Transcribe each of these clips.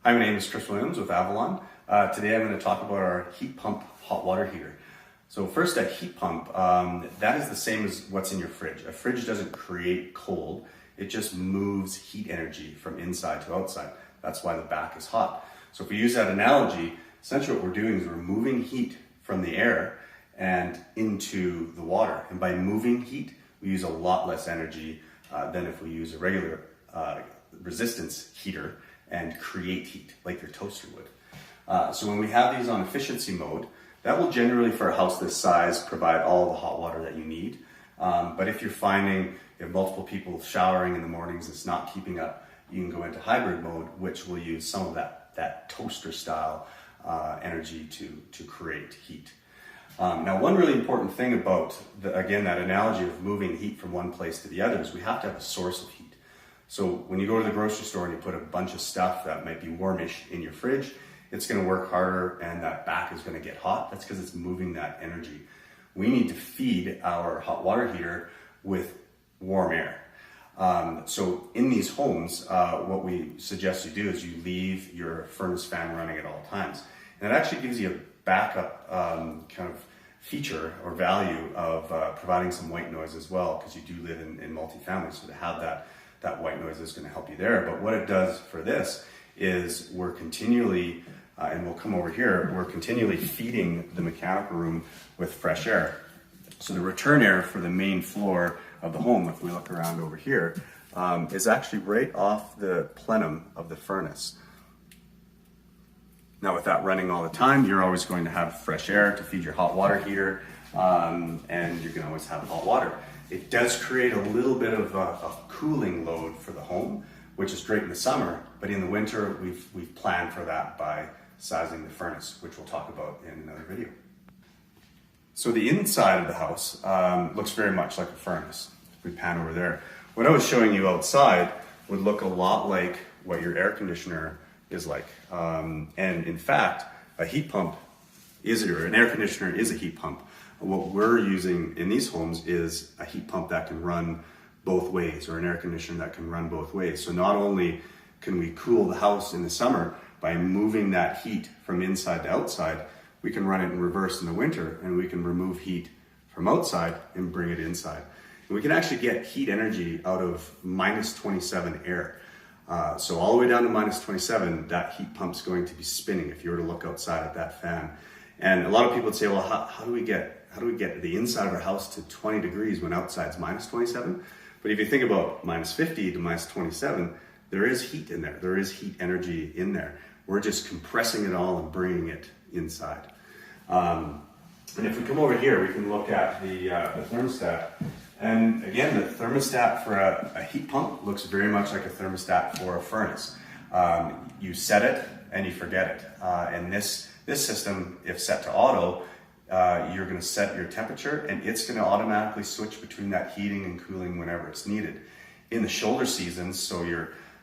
Hi, my name is Chris Williams with Avalon. Today I'm going to talk about our heat pump hot water heater. So first, a heat pump, that is the same as what's in your fridge. A fridge doesn't create cold, it just moves heat energy from inside to outside. That's why the back is hot. So if we use that analogy, essentially what we're doing is we're moving heat from the air and into the water. And by moving heat, we use a lot less energy than if we use a regular resistance heater and create heat like your toaster would. So when we have these on efficiency mode, that will generally, for a house this size, provide all the hot water that you need. But if you're finding you have multiple people showering in the mornings, it's not keeping up, you can go into hybrid mode, which will use some of that toaster style energy to create heat. Now, one really important thing about, again, that analogy of moving heat from one place to the other is we have to have a source of heat. So when you go to the grocery store and you put a bunch of stuff that might be warmish in your fridge, it's going to work harder and that back is going to get hot. That's because it's moving that energy. We need to feed our hot water heater with warm air. So in these homes, what we suggest you do is you leave your furnace fan running at all times. And it actually gives you a backup kind of feature or value of providing some white noise as well, because you do live in multifamily, so to have that white noise is going to help you there. But what it does for this is we're continually, and we'll come over here, we're continually feeding the mechanical room with fresh air. So the return air for the main floor of the home, if we look around over here, is actually right off the plenum of the furnace. Now with that running all the time, you're always going to have fresh air to feed your hot water heater, and you can always have hot water. It does create a little bit of a cooling load for the home, which is great in the summer, but in the winter, we've planned for that by sizing the furnace, which we'll talk about in another video. So the inside of the house looks very much like a furnace. If we pan over there, what I was showing you outside would look a lot like what your air conditioner is like. And in fact, a heat pump or an air conditioner is a heat pump. What we're using in these homes is a heat pump that can run both ways, or an air conditioner that can run both ways. So not only can we cool the house in the summer by moving that heat from inside to outside, we can run it in reverse in the winter, and we can remove heat from outside and bring it inside. And we can actually get heat energy out of minus 27 air. So all the way down to minus 27, that heat pump's going to be spinning if you were to look outside at that fan. And a lot of people would say, well, how do we get the inside of our house to 20 degrees when outside's minus 27? But if you think about minus 50 to minus 27, there is heat in there. There is heat energy in there. We're just compressing it all and bringing it inside. And if we come over here, we can look at the thermostat. And again, the thermostat for a heat pump looks very much like a thermostat for a furnace. You set it and you forget it. And this system, if set to auto, you're going to set your temperature and it's going to automatically switch between that heating and cooling whenever it's needed. In the shoulder seasons, so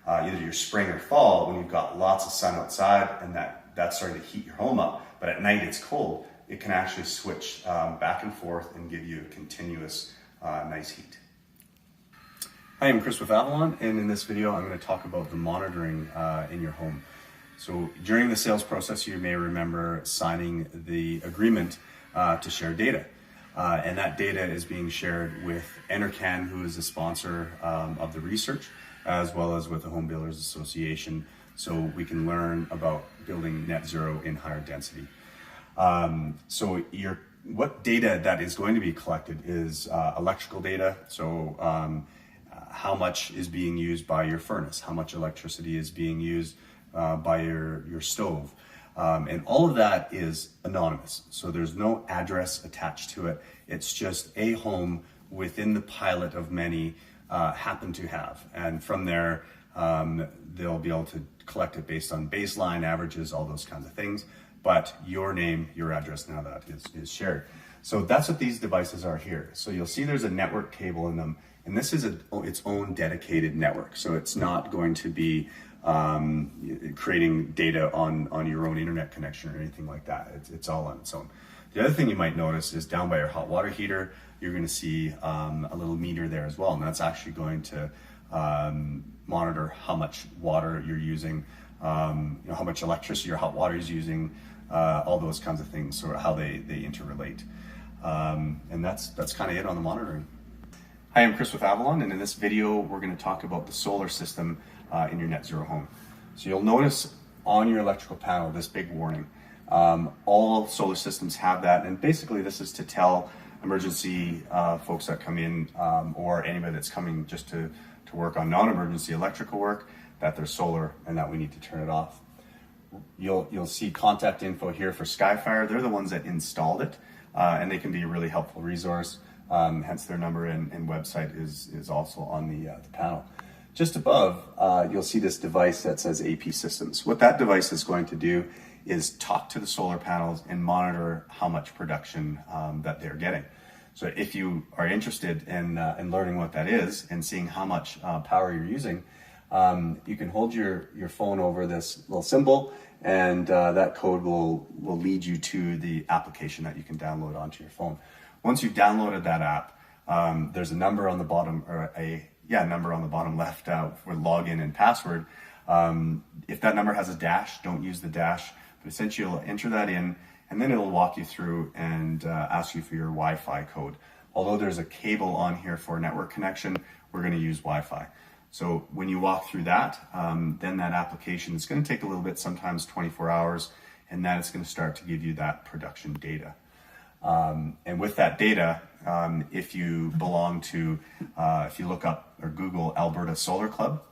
either your spring or fall, when you've got lots of sun outside and that's starting to heat your home up, but at night it's cold, it can actually switch back and forth and give you a continuous nice heat. Hi, I'm Chris with Avalon, and in this video I'm going to talk about the monitoring in your home. So during the sales process, you may remember signing the agreement to share data. And that data is being shared with Enercan, who is a sponsor of the research, as well as with the Home Builders Association, so we can learn about building net zero in higher density. So what data that is going to be collected is electrical data. So how much is being used by your furnace, how much electricity is being used by your stove. And all of that is anonymous. So there's no address attached to it. It's just a home within the pilot of many happen to have. And from there, they'll be able to collect it based on baseline averages, all those kinds of things. But your name, your address, now that is shared. So that's what these devices are here. So you'll see there's a network cable in them, and this is its own dedicated network. So it's not going to be creating data on your own internet connection or anything like that. It's all on its own. The other thing you might notice is down by your hot water heater, you're going to see a little meter there as well, and that's actually going to monitor how much water you're using, how much electricity your hot water is using, all those kinds of things, or how they interrelate. And that's kind of it on the monitoring. Hi, I'm Chris with Avalon, and in this video we're going to talk about the solar system in your net zero home. So you'll notice on your electrical panel this big warning. All solar systems have that, and basically this is to tell emergency folks that come in, or anybody that's coming just to work on non-emergency electrical work, that there's solar and that we need to turn it off. You'll see contact info here for Skyfire. They're the ones that installed it, and they can be a really helpful resource. Hence their number and website is also on the panel. Just above, you'll see this device that says AP Systems. What that device is going to do is talk to the solar panels and monitor how much production that they're getting. So if you are interested in learning what that is and seeing how much power you're using, you can hold your phone over this little symbol, and that code will lead you to the application that you can download onto your phone. Once you've downloaded that app, there's a number on the bottom, or a number on the bottom left for login and password. If that number has a dash, don't use the dash, but essentially you'll enter that in, and then it'll walk you through and ask you for your Wi-Fi code. Although there's a cable on here for a network connection, we're going to use Wi-Fi. So when you walk through that, then that application is going to take a little bit, sometimes 24 hours, and then it's going to start to give you that production data. And with that data, if you belong to, if you look up or Google Alberta Solar Club,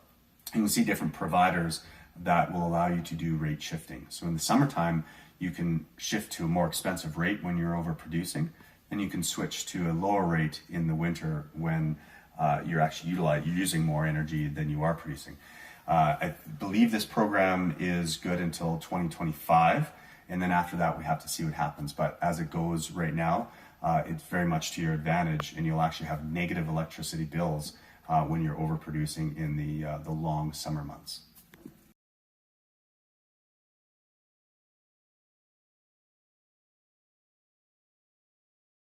you can see different providers that will allow you to do rate shifting. So in the summertime, you can shift to a more expensive rate when you're overproducing, and you can switch to a lower rate in the winter when you're actually you're using more energy than you are producing. I believe this program is good until 2025, and then after that we have to see what happens. But as it goes right now, it's very much to your advantage, and you'll actually have negative electricity bills when you're overproducing in the long summer months.